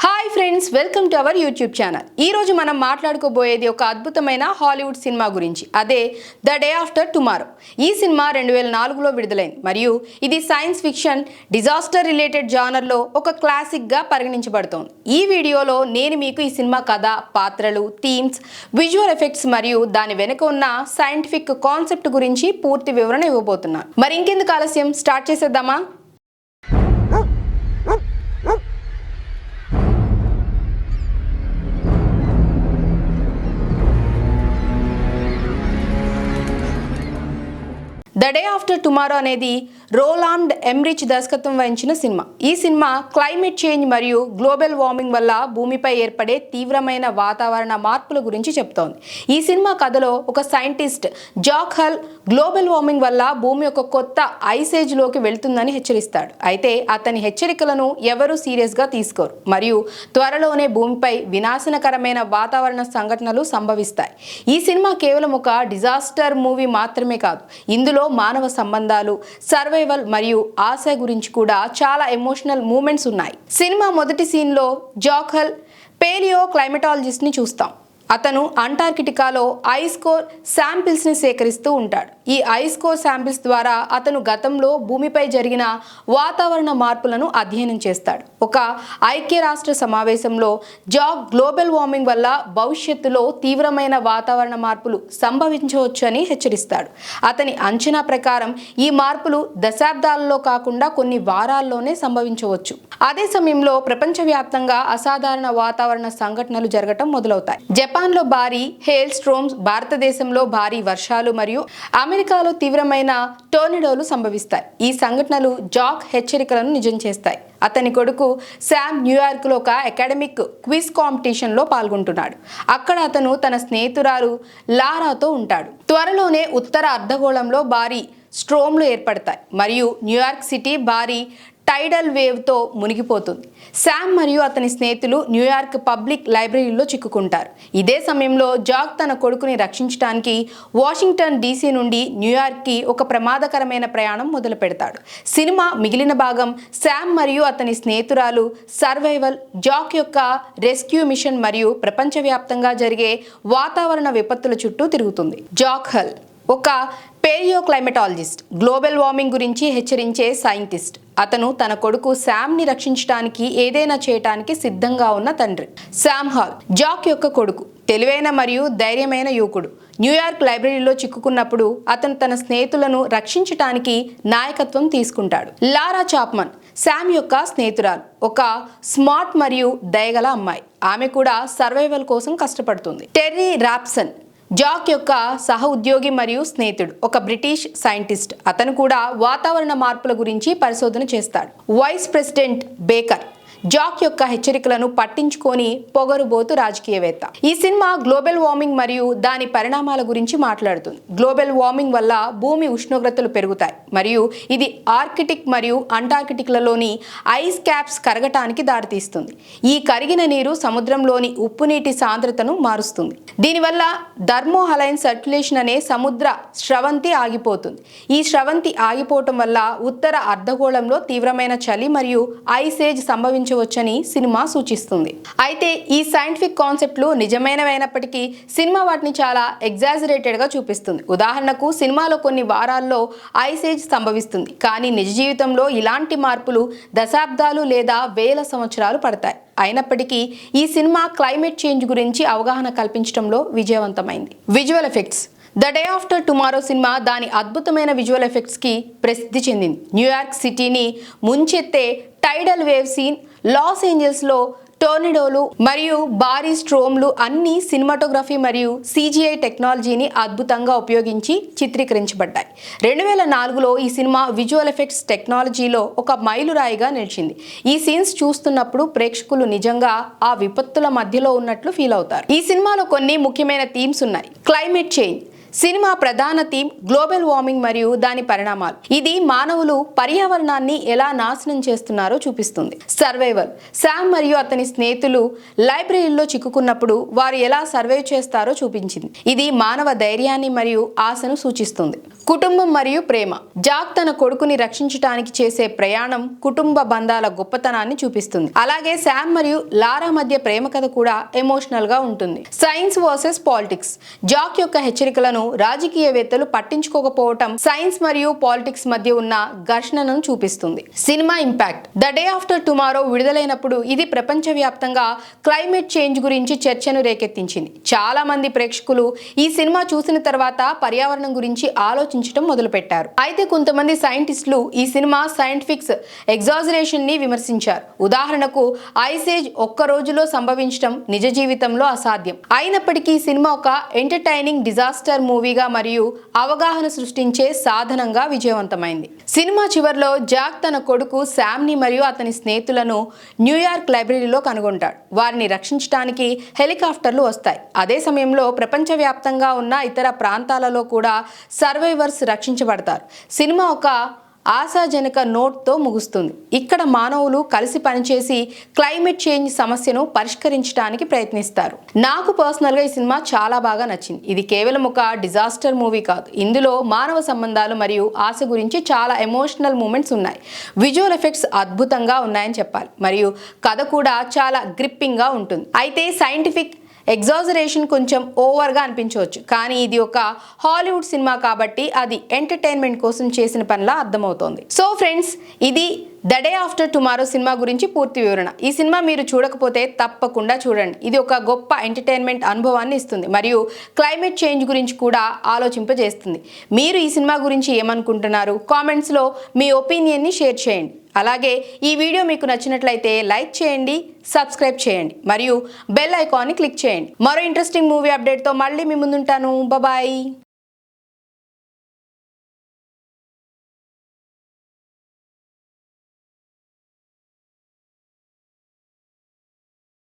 Hi friends, welcome to our YouTube channel. ఈరోజు మనం మాట్లాడుకోబోయేది ఒక అద్భుతమైన హాలీవుడ్ సినిమా గురించి. అదే ద డే ఆఫ్టర్ టుమారో. ఈ సినిమా 2004లో విడుదలైంది మరియు ఇది సైన్స్ ఫిక్షన్, డిజాస్టర్ రిలేటెడ్ జానర్లో ఒక క్లాసిక్గా పరిగణించబడుతోంది. ఈ వీడియోలో నేను మీకు ఈ సినిమా కథ, పాత్రలు, థీమ్స్, విజువల్ ఎఫెక్ట్స్ మరియు దాని వెనుక ఉన్న సైంటిఫిక్ కాన్సెప్ట్ గురించి పూర్తి వివరణ ఇవ్వబోతున్నాను. మరి ఇంకెందుకు ఆలస్యం, స్టార్ట్ చేసేద్దామా? ద డే ఆఫ్టర్ టుమారో అనేది రోలాండ్ ఎమ్రిచ్ దర్శకత్వం వహించిన సినిమా. ఈ సినిమా క్లైమేట్ చేంజ్ మరియు గ్లోబల్ వార్మింగ్ వల్ల భూమిపై ఏర్పడే తీవ్రమైన వాతావరణ మార్పుల గురించి చెప్తోంది. ఈ సినిమా కథలో ఒక సైంటిస్ట్ జాక్ హల్ గ్లోబల్ వార్మింగ్ వల్ల భూమి ఒక కొత్త ఐస్ ఏజ్ లోకి వెళ్తుందని హెచ్చరిస్తాడు. అయితే అతని హెచ్చరికలను ఎవరూ సీరియస్గా తీసుకోరు మరియు త్వరలోనే భూమిపై వినాశనకరమైన వాతావరణ సంఘటనలు సంభవిస్తాయి. ఈ సినిమా కేవలం ఒక డిజాస్టర్ మూవీ మాత్రమే కాదు, ఇందులో మానవ సంబంధాలు, సర్వైవల్ మరియు ఆశ గురించి కూడా చాలా ఎమోషనల్ మూమెంట్స్ ఉన్నాయి. సినిమా మొదటి సీన్లో జాక్ హల్ పేలియో క్లైమటాలజిస్ట్ ని చూస్తాం. అతను అంటార్కిటికాలో ఐస్ కోర్ శాంపిల్స్ని సేకరిస్తూ ఉంటాడు. ఈ ఐస్ కోర్ శాంపిల్స్ ద్వారా అతను గతంలో భూమిపై జరిగిన వాతావరణ మార్పులను అధ్యయనం చేస్తాడు. ఒక ఐక్యరాష్ట్ర సమావేశంలో జాక్ గ్లోబల్ వార్మింగ్ వల్ల భవిష్యత్తులో తీవ్రమైన వాతావరణ మార్పులు సంభవించవచ్చని హెచ్చరిస్తాడు. అతని అంచనా ప్రకారం ఈ మార్పులు దశాబ్దాలలో కాకుండా కొన్ని వారాల్లోనే సంభవించవచ్చు. అదే సమయంలో ప్రపంచవ్యాప్తంగా అసాధారణ వాతావరణ సంఘటనలు జరగటం మొదలవుతాయి. జపాన్లో భారీ హేల్ స్ట్రోమ్స్, భారతదేశంలో భారీ వర్షాలు మరియు అమెరికాలో తీవ్రమైన టోర్నడోలు సంభవిస్తాయి. ఈ సంఘటనలు జాక్ హెచ్చరికలను నిజం చేస్తాయి. అతని కొడుకు శామ్ న్యూయార్క్లో ఒక అకాడమిక్ క్విజ్ కాంపిటీషన్లో పాల్గొంటున్నాడు. అక్కడ అతను తన స్నేహితురాలు లారాతో ఉంటాడు. త్వరలోనే ఉత్తర అర్ధగోళంలో భారీ స్ట్రోమ్లు ఏర్పడతాయి మరియు న్యూయార్క్ సిటీ భారీ టైడల్ వేవ్తో మునిగిపోతుంది. శామ్ మరియు అతని స్నేహితులు న్యూయార్క్ పబ్లిక్ లైబ్రరీలో చిక్కుకుంటారు. ఇదే సమయంలో జాక్ తన కొడుకుని రక్షించడానికి వాషింగ్టన్ డీసీ నుండి న్యూయార్క్కి ఒక ప్రమాదకరమైన ప్రయాణం మొదలు పెడతాడు. సినిమా మిగిలిన భాగం శామ్ మరియు అతని స్నేహితురాలు సర్వైవల్, జాక్ యొక్క రెస్క్యూ మిషన్ మరియు ప్రపంచవ్యాప్తంగా జరిగే వాతావరణ విపత్తుల చుట్టూ తిరుగుతుంది. జాక్ హల్ ఒక పేలియో క్లైమటాలజిస్ట్, గ్లోబల్ వార్మింగ్ గురించి హెచ్చరించే సైంటిస్ట్. అతను తన కొడుకు శామ్ని రక్షించడానికి ఏదైనా చేయటానికి సిద్ధంగా ఉన్న తండ్రి. శామ్ హాల్ జాక్ యొక్క కొడుకు, తెలివైన మరియు ధైర్యమైన యువకుడు. న్యూయార్క్ లైబ్రరీలో చిక్కుకున్నప్పుడు అతను తన స్నేహితులను రక్షించటానికి నాయకత్వం తీసుకుంటాడు. లారా చాప్మన్ శామ్ యొక్క స్నేహితురాలు, ఒక స్మార్ట్ మరియు దయగల అమ్మాయి. ఆమె కూడా సర్వైవల్ కోసం కష్టపడుతుంది. టెర్రీ రాప్సన్ జాక్ యొక్క సహ ఉద్యోగి మరియు స్నేహితుడు, ఒక బ్రిటిష్ సైంటిస్ట్. అతను కూడా వాతావరణ మార్పుల గురించి పరిశోధన చేస్తాడు. వైస్ ప్రెసిడెంట్ బేకర్ జాక్ యొక్క హెచ్చరికలను పట్టించుకొని పొగరుబోతు రాజకీయవేత్త. ఈ సినిమా గ్లోబల్ వార్మింగ్ మరియు దాని పరిణామాల గురించి మాట్లాడుతుంది. గ్లోబల్ వార్మింగ్ వల్ల భూమి ఉష్ణోగ్రతలు పెరుగుతాయి మరియు ఇది ఆర్కిటిక్ మరియు అంటార్కిటిక్లలోని ఐస్ క్యాప్స్ కరగటానికి దారితీస్తుంది. ఈ కరిగిన నీరు సముద్రంలోని ఉప్పు నీటి సాంద్రతను మారుస్తుంది. దీనివల్ల థర్మోహలైన్ సర్క్యులేషన్ అనే సముద్ర స్రవంతి ఆగిపోతుంది. ఈ స్రవంతి ఆగిపోవటం వల్ల ఉత్తర అర్ధగోళంలో తీవ్రమైన చలి మరియు ఐస్ ఏజ్ సంభవించవచ్చని సినిమా సూచిస్తుంది. అయితే ఈ సైంటిఫిక్ కాన్సెప్ట్లు నిజమైనవైనప్పటికీ సినిమా వాటిని చాలా ఎగ్జాజరేటెడ్గా చూపిస్తుంది. ఉదాహరణకు, సినిమాలో కొన్ని వారాల్లో ఐస్ ఏజ్ సంభవిస్తుంది, కానీ నిజ జీవితంలో ఇలాంటి మార్పులు దశాబ్దాలు లేదా వేల సంవత్సరాలు పడతాయి. అయినప్పటికీ ఈ సినిమా క్లైమేట్ చేంజ్ గురించి అవగాహన కల్పించడంలో విజయవంతమైంది. Visual effects. The day after tomorrow cinema దాని అద్భుతమైన విజువల్ ఎఫెక్ట్స్కి ప్రసిద్ధి చెందింది. న్యూయార్క్ సిటీని ముంచెత్తే టైడల్ వేవ్ సీన్, లాస్ ఏంజల్స్లో టోర్నడోలు మరియు భారీ స్ట్రోమ్లు అన్ని సినిమాటోగ్రఫీ మరియు CGI టెక్నాలజీని అద్భుతంగా ఉపయోగించి చిత్రీకరించబడ్డాయి. 2004లో ఈ సినిమా విజువల్ ఎఫెక్ట్స్ టెక్నాలజీలో ఒక మైలురాయిగా నిలిచింది. ఈ సీన్స్ చూస్తున్నప్పుడు ప్రేక్షకులు నిజంగా ఆ విపత్తుల మధ్యలో ఉన్నట్లు ఫీల్ అవుతారు. ఈ సినిమాలో కొన్ని ముఖ్యమైన థీమ్స్ ఉన్నాయి. క్లైమేట్ చేంజ్ సినిమా ప్రధాన థీమ్ గ్లోబల్ వార్మింగ్ మరియు దాని పరిణామాలు. ఇది మానవులు పర్యావరణాన్ని ఎలా నాశనం చేస్తున్నారో చూపిస్తుంది. సర్వైవల్ శామ్ మరియు అతని స్నేహితులు లైబ్రరీలో చిక్కుకున్నప్పుడు వారు ఎలా సర్వైవ్ చేస్తారో చూపించింది. ఇది మానవ ధైర్యాన్ని మరియు ఆశను సూచిస్తుంది. కుటుంబం మరియు ప్రేమ. జాక్ తన కొడుకుని రక్షించడానికి చేసే ప్రయాణం కుటుంబ బంధాల గొప్పతనాన్ని చూపిస్తుంది. అలాగే శామ్ మరియు లారా మధ్య ప్రేమ కథ కూడా ఎమోషనల్ గా ఉంటుంది. Science versus politics. జాక్ యొక్క హెచ్చరికలను రాజకీయవేత్తలు పట్టించుకోకపోవటం సైన్స్ మరియు పాలిటిక్స్ మధ్య ఉన్న ఘర్షణను చూపిస్తుంది. Cinema impact. The day after tomorrow విడుదలైనప్పుడు ఇది ప్రపంచవ్యాప్తంగా క్లైమేట్ చేంజ్ గురించి చర్చను రేకెత్తించింది. చాలా మంది ప్రేక్షకులు ఈ సినిమా చూసిన తర్వాత పర్యావరణం గురించి ఆలోచించడం మొదలుపెట్టారు. అయితే కొంతమంది సైంటిస్టులు ఈ సినిమా సైంటిఫిక్ ఎగ్జాజరేషన్ ని విమర్శించారు. ఉదాహరణకు ఐస్ ఏజ్ ఒక్క రోజులో సంభవించడం నిజ జీవితంలో అసాధ్యం. అయినప్పటికీ ఈ సినిమా ఒక ఎంటర్టైనింగ్ డిజాస్టర్ మూవీగా మరియు అవగాహన సృష్టించే సాధనంగా విజయవంతమైంది. సినిమా చివర్లో జాక్ తన కొడుకు శామ్ ని మరియు అతని స్నేహితులను న్యూయార్క్ లైబ్రరీలో కనుగొంటాడు. వారిని రక్షించడానికి హెలికాప్టర్లు వస్తాయి. అదే సమయంలో ప్రపంచవ్యాప్తంగా ఉన్న ఇతర ప్రాంతాలలో కూడా సర్వైవర్స్ రక్షించబడతారు. సినిమా ఒక ఆశాజనక నోట్తో ముగుస్తుంది. ఇక్కడ మానవులు కలిసి పనిచేసి క్లైమేట్ చేంజ్ సమస్యను పరిష్కరించడానికి ప్రయత్నిస్తారు. నాకు పర్సనల్గా ఈ సినిమా చాలా బాగా నచ్చింది. ఇది కేవలం ఒక డిజాస్టర్ మూవీ కాదు. ఇందులో మానవ సంబంధాలు మరియు ఆశ గురించి చాలా ఎమోషనల్ మూమెంట్స్ ఉన్నాయి. విజువల్ ఎఫెక్ట్స్ అద్భుతంగా ఉన్నాయని చెప్పాలి. మరియు కథ కూడా చాలా గ్రిప్పింగ్గా ఉంటుంది. అయితే సైంటిఫిక్ ఎగ్జాజరేషన్ కొంచెం ఓవర్గా అనిపించవచ్చు, కానీ ఇది ఒక హాలీవుడ్ సినిమా కాబట్టి అది ఎంటర్టైన్మెంట్ కోసం చేసిన పనిలా అర్థమవుతోంది. సో ఫ్రెండ్స్, ఇది the day after tomorrow cinema గురించి పూర్తి వివరణ. ఈ సినిమా మీరు చూడకపోతే తప్పకుండా చూడండి. ఇది ఒక గొప్ప ఎంటర్టైన్మెంట్ అనుభవాన్ని ఇస్తుంది మరియు క్లైమేట్ చేంజ్ గురించి కూడా ఆలోచింపజేస్తుంది. మీరు ఈ సినిమా గురించి ఏమనుకుంటున్నారు? కామెంట్స్లో మీ ఒపీనియన్ని షేర్ చేయండి. అలాగే ఈ వీడియో మీకు నచ్చినట్లయితే లైక్ చేయండి, సబ్స్క్రైబ్ చేయండి మరియు బెల్ ఐకాన్ని క్లిక్ చేయండి. మరో ఇంట్రెస్టింగ్ మూవీ అప్డేట్తో మళ్ళీ మీ ముందుంటాను. బాయ్.